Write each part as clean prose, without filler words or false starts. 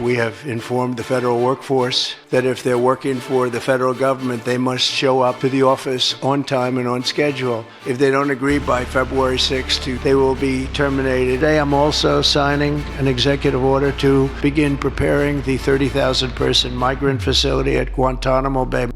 We have informed the federal workforce that if they're working for the federal government, they must show up to the office on time and on schedule. If they don't agree by February 6th, they will be terminated. Today, I'm also signing an executive order to begin preparing the 30,000-person migrant facility at Guantanamo Bay.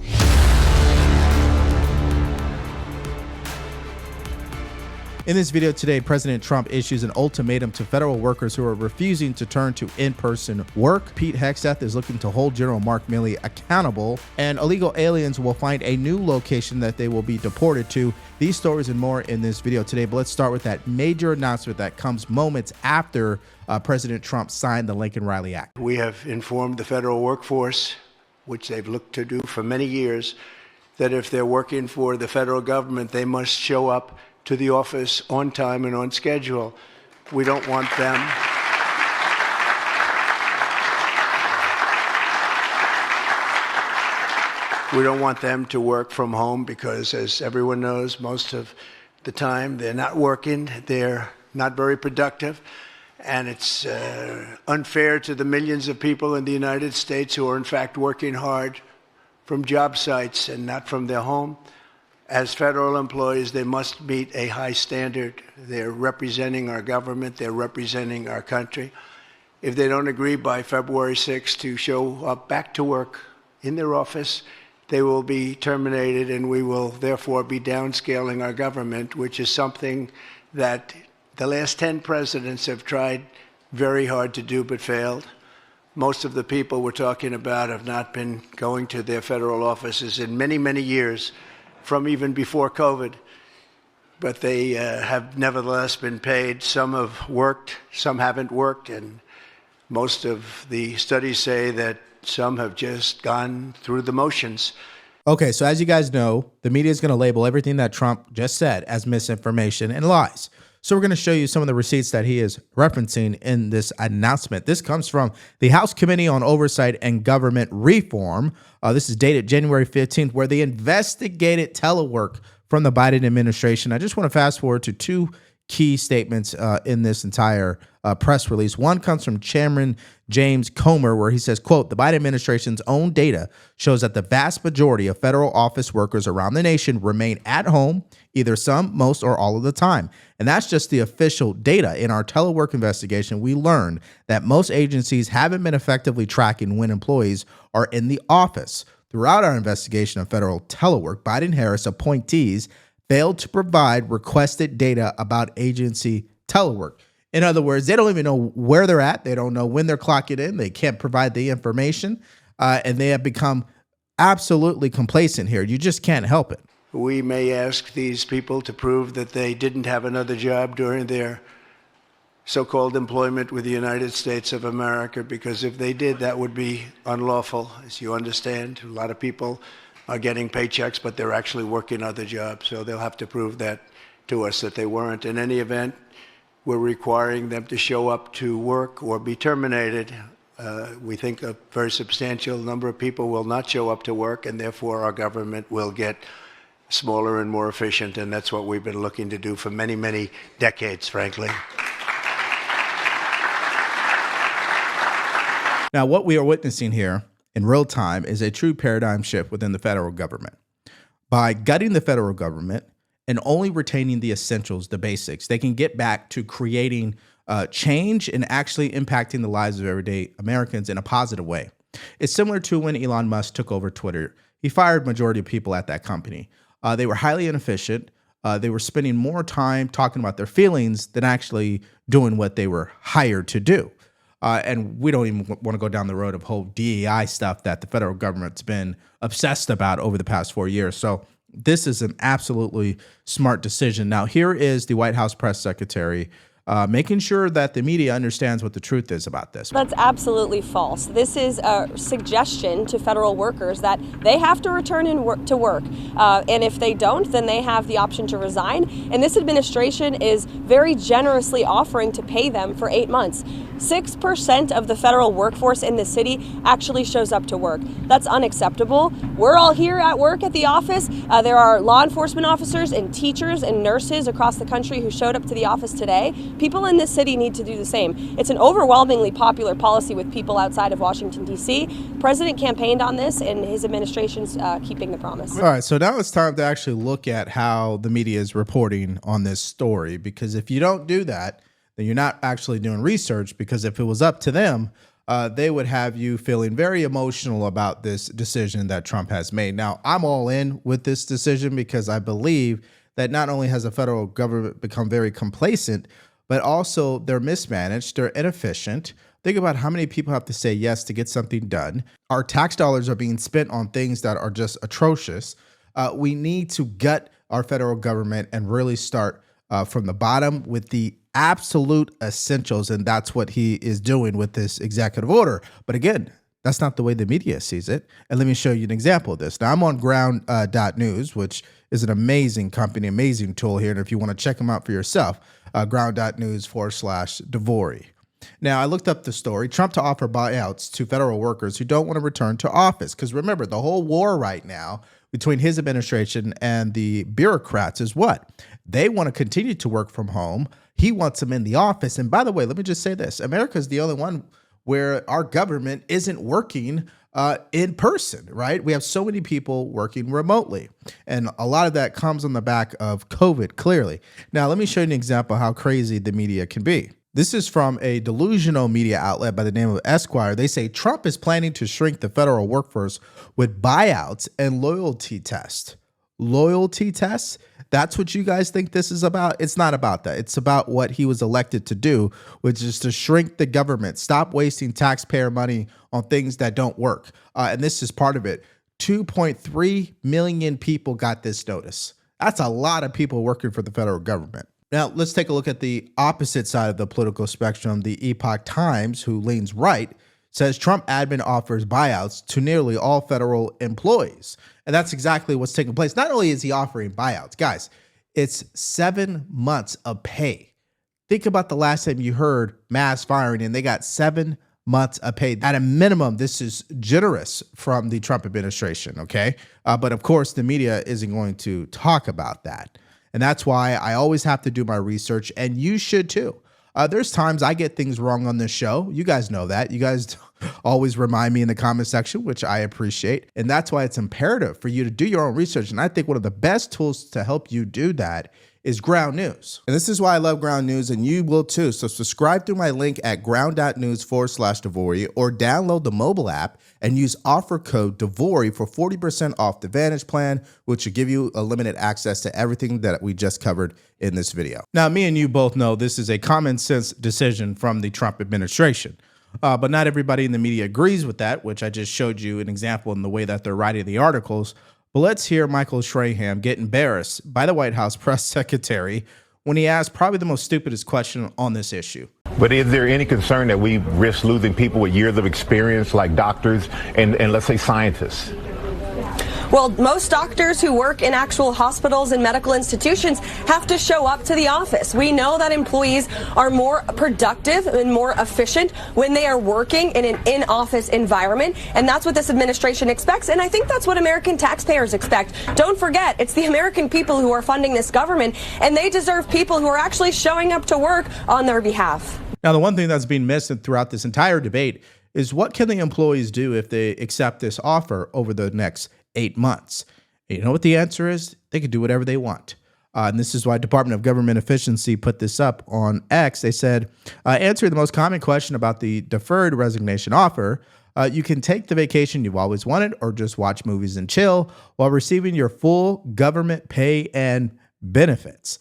In this video today, President Trump issues an ultimatum to federal workers who are refusing to turn to in-person work. Pete Hegseth is looking to hold General Mark Milley accountable, and illegal aliens will find a new location that they will be deported to. These stories and more in this video today, but let's start with that major announcement that comes moments after President Trump signed the Lincoln-Riley Act. We have informed the federal workforce, which they've looked to do for many years, that if they're working for the federal government, they must show up to the office on time and on schedule. We don't want them. We don't want them to work from home because, as everyone knows, most of the time they're not working, they're not very productive, and it's unfair to the millions of people in the United States who are in fact working hard from job sites and not from their home. As federal employees, they must meet a high standard. They're representing our government. They're representing our country. If they don't agree by February 6th to show up back to work in their office, they will be terminated, and we will therefore be downscaling our government, which is something that the last 10 presidents have tried very hard to do but failed. Most of the people we're talking about have not been going to their federal offices in many, many years, from even before COVID, but they have nevertheless been paid. Some have worked, some haven't worked, and most of the studies say that some have just gone through the motions. Okay, so as you guys know, the media is going to label everything that Trump just said as misinformation and lies. So we're going to show you some of the receipts that he is referencing in this announcement. This comes from the House Committee on Oversight and Government Reform. This is dated January 15th, where they investigated telework from the Biden administration. I just want to fast forward to two key statements in this entire press release. One comes from Chairman James Comer, where he says, quote, "The Biden administration's own data shows that the vast majority of federal office workers around the nation remain at home, either some, most, or all of the time. And that's just the official data. In our telework investigation, we learned that most agencies haven't been effectively tracking when employees are in the office. Throughout our investigation of federal telework, Biden-Harris appointees failed to provide requested data about agency telework." In other words, they don't even know where they're at. They don't know when they're clocking in. They can't provide the information, and they have become absolutely complacent here. You just can't help it. We may ask these people to prove that they didn't have another job during their so-called employment with the United States of America, because if they did, that would be unlawful. As you understand, a lot of people are getting paychecks, but they're actually working other jobs. So they'll have to prove that to us, that they weren't. In any event, we're requiring them to show up to work or be terminated. We think a very substantial number of people will not show up to work, and therefore our government will get smaller and more efficient, and that's what we've been looking to do for many, many decades, frankly. Now, what we are witnessing here in real time is a true paradigm shift within the federal government. By gutting the federal government and only retaining the essentials, the basics, they can get back to creating change and actually impacting the lives of everyday Americans in a positive way. It's similar to when Elon Musk took over Twitter. He fired majority of people at that company. They were highly inefficient. They were spending more time talking about their feelings than actually doing what they were hired to do. And we don't even want to go down the road of whole DEI stuff that the federal government's been obsessed about over the past 4 years. So this is an absolutely smart decision. Now, here is the White House press secretary making sure that the media understands what the truth is about this. That's absolutely false. This is a suggestion to federal workers that they have to return to work. And if they don't, then they have the option to resign. And this administration is very generously offering to pay them for 8 months. 6% of the federal workforce in the city actually shows up to work. That's unacceptable. We're all here at work at the office. There are law enforcement officers and teachers and nurses across the country who showed up to the office today. People in this city need to do the same. It's an overwhelmingly popular policy with people outside of Washington, D.C. The president campaigned on this, and his administration's keeping the promise. All right, so now it's time to actually look at how the media is reporting on this story, because if you don't do that, then you're not actually doing research, because if it was up to them, they would have you feeling very emotional about this decision that Trump has made. Now, I'm all in with this decision because I believe that not only has the federal government become very complacent, but also they're mismanaged, they're inefficient. Think about how many people have to say yes to get something done. Our tax dollars are being spent on things that are just atrocious. We need to gut our federal government and really start from the bottom with the absolute essentials, and that's what he is doing with this executive order. But again, that's not the way the media sees it. And let me show you an example of this. Now, I'm on ground.news, which is an amazing company, amazing tool here. And if you want to check them out for yourself, ground.news/Devori. Now, I looked up the story. Trump to offer buyouts to federal workers who don't want to return to office. Because remember, the whole war right now between his administration and the bureaucrats is what? They want to continue to work from home. He wants them in the office. And by the way, let me just say this. America is the only one where our government isn't working in person, right? We have so many people working remotely. And a lot of that comes on the back of COVID, clearly. Now, let me show you an example of how crazy the media can be. This is from a delusional media outlet by the name of Esquire. They say Trump is planning to shrink the federal workforce with buyouts and loyalty tests. Loyalty tests? That's what you guys think this is about? It's not about that. It's about what he was elected to do, which is to shrink the government, stop wasting taxpayer money on things that don't work. And this is part of it. 2.3 million people got this notice. That's a lot of people working for the federal government. Now, let's take a look at the opposite side of the political spectrum. The Epoch Times, who leans right, says Trump admin offers buyouts to nearly all federal employees. And that's exactly what's taking place. Not only is he offering buyouts, guys, it's 7 months of pay. Think about the last time you heard mass firing and they got 7 months of pay. At a minimum, this is generous from the Trump administration, okay? But of course, the media isn't going to talk about that. And that's why I always have to do my research, and you should too. There's times I get things wrong on this show. You guys know that. You guys always remind me in the comment section, which I appreciate. And that's why it's imperative for you to do your own research. And I think one of the best tools to help you do that is Ground News. And this is why I love Ground News, and you will too. So subscribe through my link at ground.news/Devori, or download the mobile app and use offer code Devori for 40% off the Vantage plan, which will give you unlimited access to everything that we just covered in this video. Now, me and you both know this is a common sense decision from the Trump administration. But not everybody in the media agrees with that, which I just showed you an example in the way that they're writing the articles. But let's hear Michael Strahan get embarrassed by the White House press secretary when he asked probably the most stupidest question on this issue. But is there any concern that we risk losing people with years of experience like doctors and let's say scientists? Well, most doctors who work in actual hospitals and medical institutions have to show up to the office. We know that employees are more productive and more efficient when they are working in an in-office environment, and that's what this administration expects, and I think that's what American taxpayers expect. Don't forget, it's the American people who are funding this government, and they deserve people who are actually showing up to work on their behalf. Now, the one thing that's being missed throughout this entire debate is what can the employees do if they accept this offer over the next 8 months? And you know what the answer is? They can do whatever they want. And this is why Department of Government Efficiency put this up on X. They said, answering the most common question about the deferred resignation offer, you can take the vacation you've always wanted or just watch movies and chill while receiving your full government pay and benefits.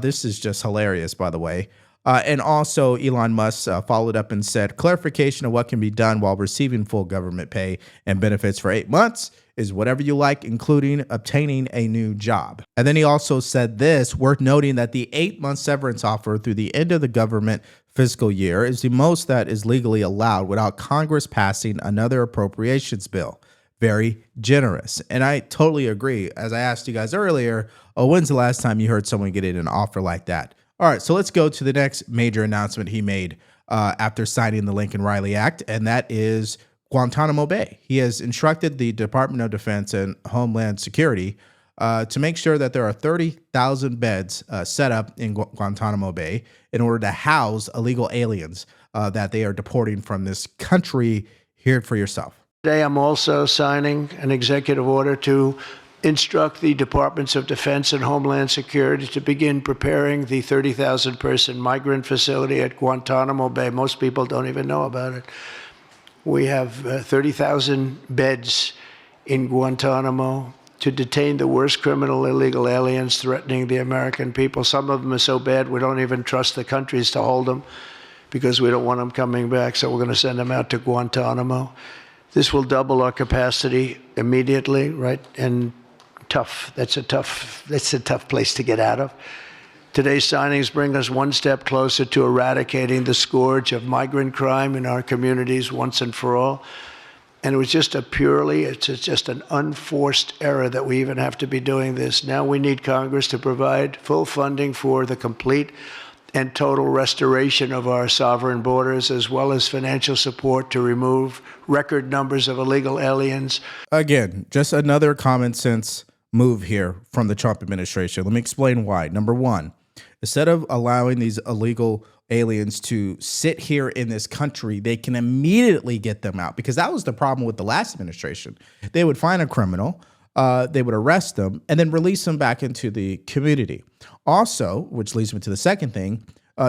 This is just hilarious, by the way. And also, Elon Musk followed up and said, clarification of what can be done while receiving full government pay and benefits for 8 months is whatever you like, including obtaining a new job. And then he also said this, worth noting that the 8-month severance offer through the end of the government fiscal year is the most that is legally allowed without Congress passing another appropriations bill. Very generous. And I totally agree. As I asked you guys earlier, when's the last time you heard someone get in an offer like that? All right, so let's go to the next major announcement he made after signing the Lincoln Riley Act, and that is Guantanamo Bay. He has instructed the Department of Defense and Homeland Security to make sure that there are 30,000 beds set up in Guantanamo Bay in order to house illegal aliens that they are deporting from this country. Hear it for yourself. Today, I'm also signing an executive order to instruct the Departments of Defense and Homeland Security to begin preparing the 30,000-person migrant facility at Guantanamo Bay. Most people don't even know about it. We have 30,000 beds in Guantanamo to detain the worst criminal illegal aliens threatening the American people. Some of them are so bad we don't even trust the countries to hold them because we don't want them coming back, so we're going to send them out to Guantanamo. This will double our capacity immediately, right? And that's a tough place to get out of. Today's signings bring us one step closer to eradicating the scourge of migrant crime in our communities once and for all. And it was just it's just an unforced error that we even have to be doing this. Now we need Congress to provide full funding for the complete and total restoration of our sovereign borders, as well as financial support to remove record numbers of illegal aliens. Again, just another common sense move here from the Trump administration. Let me explain why. Number one, instead of allowing these illegal aliens to sit here in this country, they can immediately get them out, because that was the problem with the last administration. They would find a criminal, they would arrest them, and then release them back into the community. Also, which leads me to the second thing,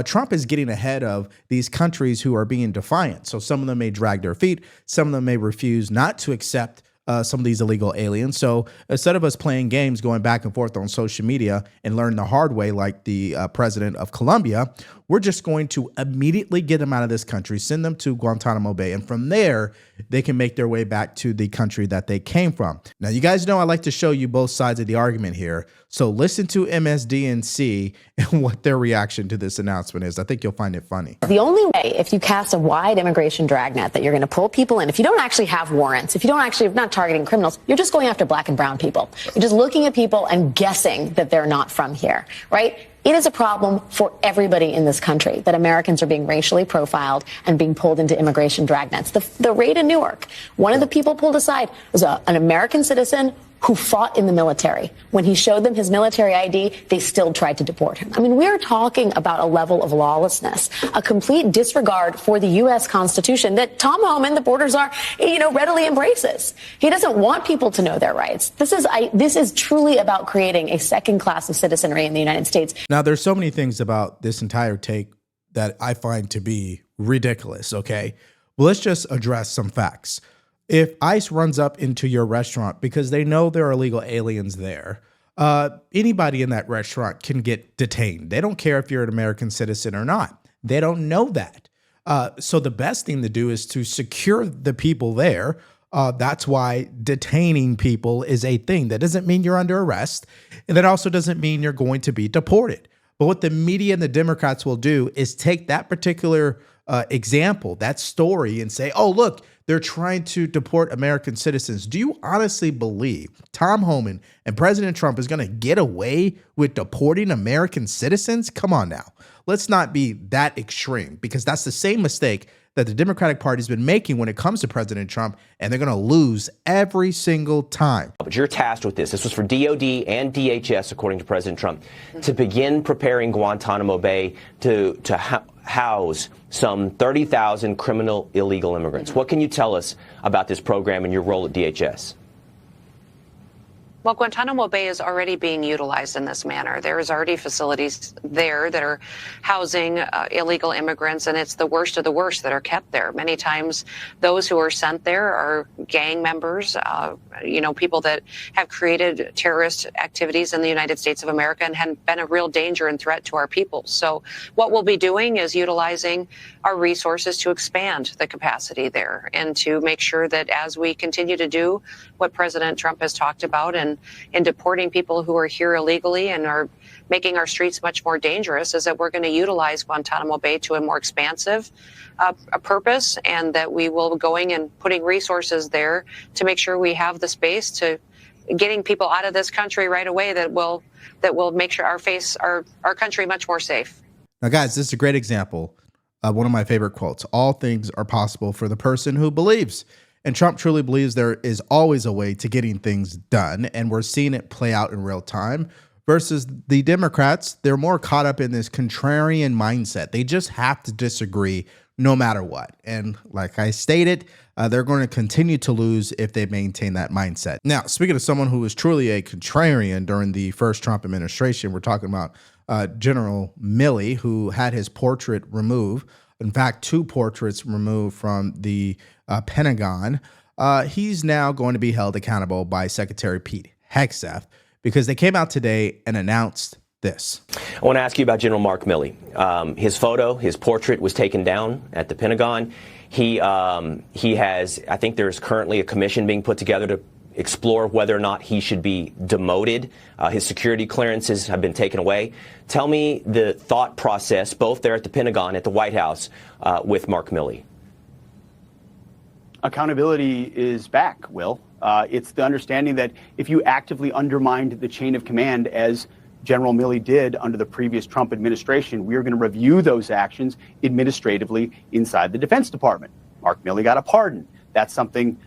Trump is getting ahead of these countries who are being defiant. So some of them may drag their feet, some of them may refuse not to accept some of these illegal aliens. So instead of us playing games, going back and forth on social media and learn the hard way like the president of Colombia, we're just going to immediately get them out of this country, send them to Guantanamo Bay, and from there, they can make their way back to the country that they came from. Now, you guys know I like to show you both sides of the argument here. So listen to MSDNC and what their reaction to this announcement is. I think you'll find it funny. The only way, if you cast a wide immigration dragnet, that you're going to pull people in, if you don't actually have warrants, if you don't actually, not targeting criminals, you're just going after black and brown people. You're just looking at people and guessing that they're not from here, right? It is a problem for everybody in this country that Americans are being racially profiled and being pulled into immigration dragnets. The raid in Newark, one of the people pulled aside was an American citizen who fought in the military. When he showed them his military ID, they still tried to deport him. I mean, we're talking about a level of lawlessness, a complete disregard for the U.S. Constitution that Tom Homan, the border czar, readily embraces. He doesn't want people to know their rights. This is truly about creating a second class of citizenry in the United States. Now, there's so many things about this entire take that I find to be ridiculous, okay? Well, let's just address some facts. If ICE runs up into your restaurant because they know there are illegal aliens there, anybody in that restaurant can get detained. They don't care if you're an American citizen or not. They don't know that. So the best thing to do is to secure the people there. That's why detaining people is a thing. That doesn't mean you're under arrest. And that also doesn't mean you're going to be deported. But what the media and the Democrats will do is take that particular example, that story, and say, oh, look, they're trying to deport American citizens. Do you honestly believe Tom Homan and President Trump is going to get away with deporting American citizens? Come on now. Let's not be that extreme, because that's the same mistake that the Democratic Party has been making when it comes to President Trump, and they're going to lose every single time. But you're tasked with this. This was for DOD and DHS, according to President Trump, to begin preparing Guantanamo Bay to house some 30,000 criminal illegal immigrants. What can you tell us about this program and your role at DHS? Well, Guantanamo Bay is already being utilized in this manner. There's already facilities there that are housing illegal immigrants, and it's the worst of the worst that are kept there. Many times those who are sent there are gang members, people that have created terrorist activities in the United States of America and have been a real danger and threat to our people. So what we'll be doing is utilizing our resources to expand the capacity there and to make sure that as we continue to do what President Trump has talked about and in deporting people who are here illegally and are making our streets much more dangerous, is that we're going to utilize Guantanamo Bay to a more expansive a purpose, and that we will be going and putting resources there to make sure we have the space to getting people out of this country right away that will make sure our country much more safe. Now, guys, this is a great example of one of my favorite quotes. All things are possible for the person who believes. And Trump truly believes there is always a way to getting things done, and we're seeing it play out in real time. Versus the Democrats, they're more caught up in this contrarian mindset. They just have to disagree no matter what. And like I stated, they're going to continue to lose if they maintain that mindset. Now, speaking of someone who was truly a contrarian during the first Trump administration, we're talking about General Milley, who had his portrait removed. In fact, 2 portraits removed from the Pentagon. He's now going to be held accountable by Secretary Pete Hegseth, because they came out today and announced this. I want to ask you about General Mark Milley. His photo, his portrait was taken down at the Pentagon. He has, I think there's currently a commission being put together to explore whether or not he should be demoted. His security clearances have been taken away. Tell me the thought process, both there at the Pentagon, at the White House, with Mark Milley. Accountability is back, Will. It's the understanding that if you actively undermined the chain of command, as General Milley did under the previous Trump administration, we are going to review those actions administratively inside the Defense Department. Mark Milley got a pardon. That's something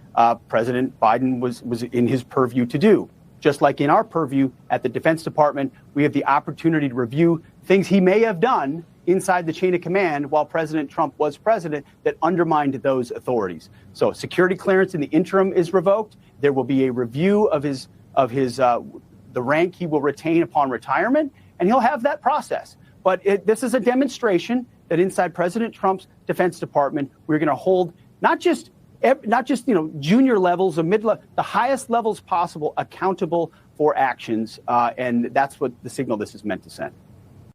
President Biden was in his purview to do. Just like in our purview at the Defense Department, we have the opportunity to review things he may have done inside the chain of command while President Trump was president that undermined those authorities. So security clearance in the interim is revoked. There will be a review of the rank he will retain upon retirement, and he'll have that process. But this is a demonstration that inside President Trump's Defense Department, we're going to hold not just junior levels or the highest levels possible accountable for actions, and that's what the signal this is meant to send.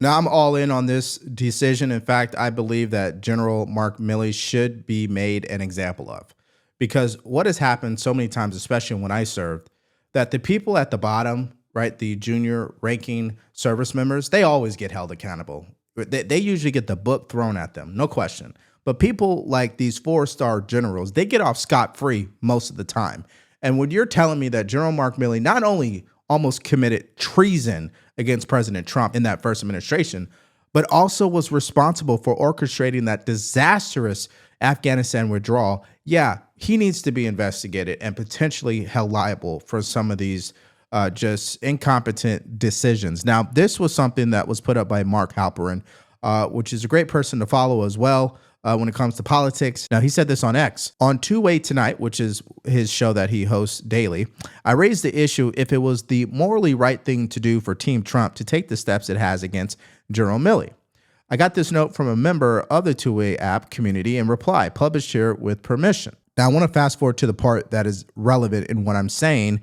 Now, I'm all in on this decision. In fact, I believe that General Mark Milley should be made an example of, because what has happened so many times, especially when I served, that the people at the bottom, right, the junior ranking service members, they always get held accountable. They usually get the book thrown at them, no question. But people like these 4-star generals, they get off scot-free most of the time. And when you're telling me that General Mark Milley not only almost committed treason against President Trump in that first administration, but also was responsible for orchestrating that disastrous Afghanistan withdrawal, yeah, he needs to be investigated and potentially held liable for some of these just incompetent decisions. Now, this was something that was put up by Mark Halperin, which is a great person to follow as well when it comes to politics. Now, he said this on X. On Two-Way Tonight, which is his show that he hosts daily, I raised the issue if it was the morally right thing to do for Team Trump to take the steps it has against General Milley. I got this note from a member of the Two-Way app community in reply, published here with permission. Now, I want to fast forward to the part that is relevant in what I'm saying.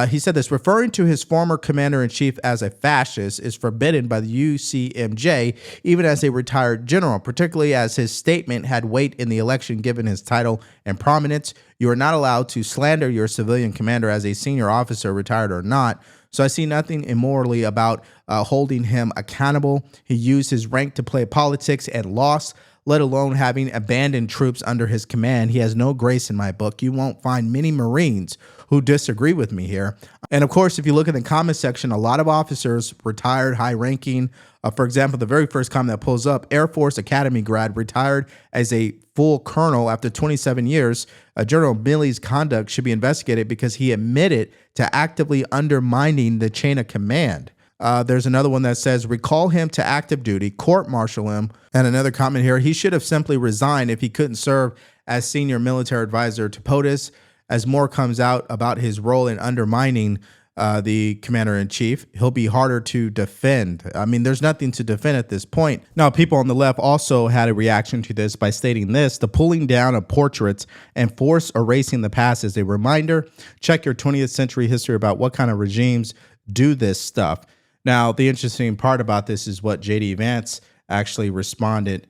He said this: referring to his former commander-in-chief as a fascist is forbidden by the UCMJ, even as a retired general, particularly as his statement had weight in the election given his title and prominence. You are not allowed to slander your civilian commander as a senior officer, retired or not. So I see nothing immorally about holding him accountable. He used his rank to play politics and lost, let alone having abandoned troops under his command. He has no grace in my book. You won't find many Marines who disagree with me here. And of course, if you look at the comment section, a lot of officers, retired, high ranking, for example, the very first comment that pulls up, Air Force Academy grad, retired as a full colonel after 27 years. General Milley's conduct should be investigated because he admitted to actively undermining the chain of command. There's another one that says, recall him to active duty, court-martial him. And another comment here, he should have simply resigned if he couldn't serve as senior military advisor to POTUS. As more comes out about his role in undermining the commander-in-chief, he'll be harder to defend. I mean, there's nothing to defend at this point. Now, people on the left also had a reaction to this by stating this: the pulling down of portraits and forced erasing the past is a reminder. Check your 20th century history about what kind of regimes do this stuff. Now, the interesting part about this is what J.D. Vance actually responded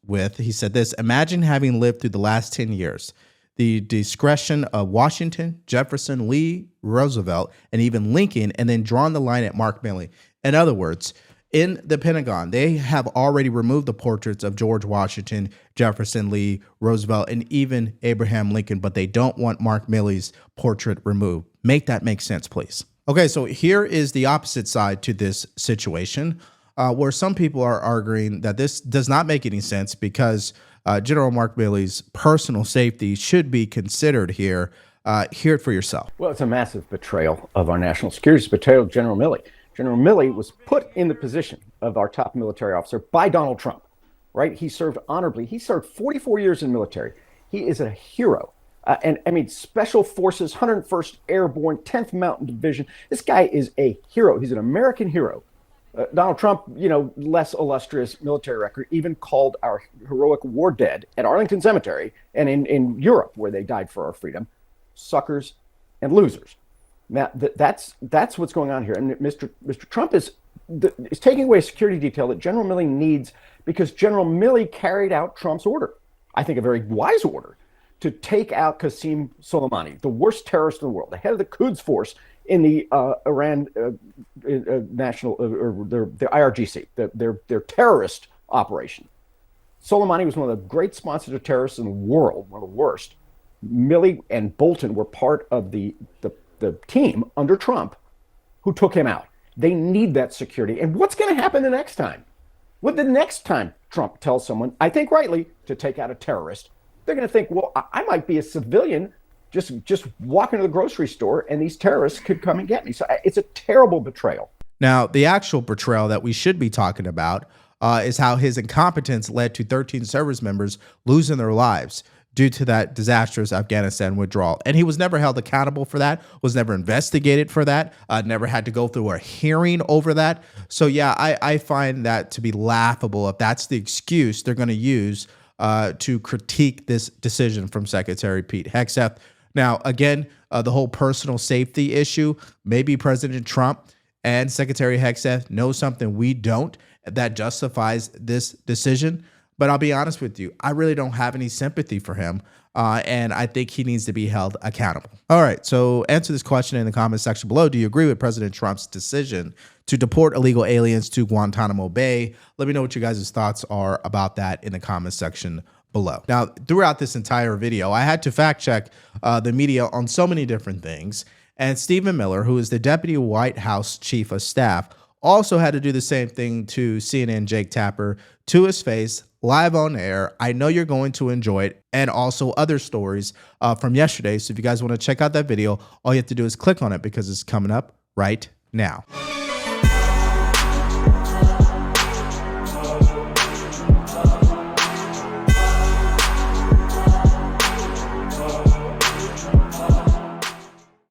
with. He said this: imagine having lived through the last 10 years. The discretion of Washington, Jefferson, Lee, Roosevelt, and even Lincoln, and then drawn the line at Mark Milley. In other words, in the Pentagon, they have already removed the portraits of George Washington, Jefferson, Lee, Roosevelt, and even Abraham Lincoln, but they don't want Mark Milley's portrait removed. Make that make sense, please. Okay, so here is the opposite side to this situation. where some people are arguing that this does not make any sense because General Mark Milley's personal safety should be considered here. Hear it for yourself. Well, it's a massive betrayal of our national security. It's a betrayal of General Milley. General Milley was put in the position of our top military officer by Donald Trump, right? He served honorably. He served 44 years in the military. He is a hero. And I mean, Special Forces, 101st Airborne, 10th Mountain Division. This guy is a hero. He's an American hero. Donald Trump, less illustrious military record, even called our heroic war dead at Arlington Cemetery and in Europe, where they died for our freedom, suckers and losers. Now, that's what's going on here. And Mr. Trump is taking away a security detail that General Milley needs because General Milley carried out Trump's order. I think a very wise order to take out Qasem Soleimani, the worst terrorist in the world, the head of the Quds force in the Iran national, or the IRGC, their terrorist operation. Soleimani was one of the great sponsors of terrorists in the world, one of the worst. Milley and Bolton were part of the team under Trump who took him out. They need that security. And what's going to happen the next time? Well, the next time Trump tells someone, I think rightly, to take out a terrorist, they're going to think, well, I might be a civilian just walk into the grocery store and these terrorists could come and get me. So it's a terrible betrayal. Now, the actual betrayal that we should be talking about is how his incompetence led to 13 service members losing their lives due to that disastrous Afghanistan withdrawal. And he was never held accountable for that, was never investigated for that, never had to go through a hearing over that. So yeah, I find that to be laughable if that's the excuse they're going to use to critique this decision from Secretary Pete Hegseth. Now, again, the whole personal safety issue, maybe President Trump and Secretary Hegseth know something we don't that justifies this decision. But I'll be honest with you, I really don't have any sympathy for him, and I think he needs to be held accountable. All right, so answer this question in the comment section below. Do you agree with President Trump's decision to deport illegal aliens to Guantanamo Bay? Let me know what you guys' thoughts are about that in the comment section below. Now, throughout this entire video, I had to fact check the media on so many different things, and Stephen Miller, who is the Deputy White House Chief of Staff, also had to do the same thing to CNN Jake Tapper to his face, live on air. I know you're going to enjoy it, and also other stories from yesterday. So if you guys want to check out that video, all you have to do is click on it because it's coming up right now.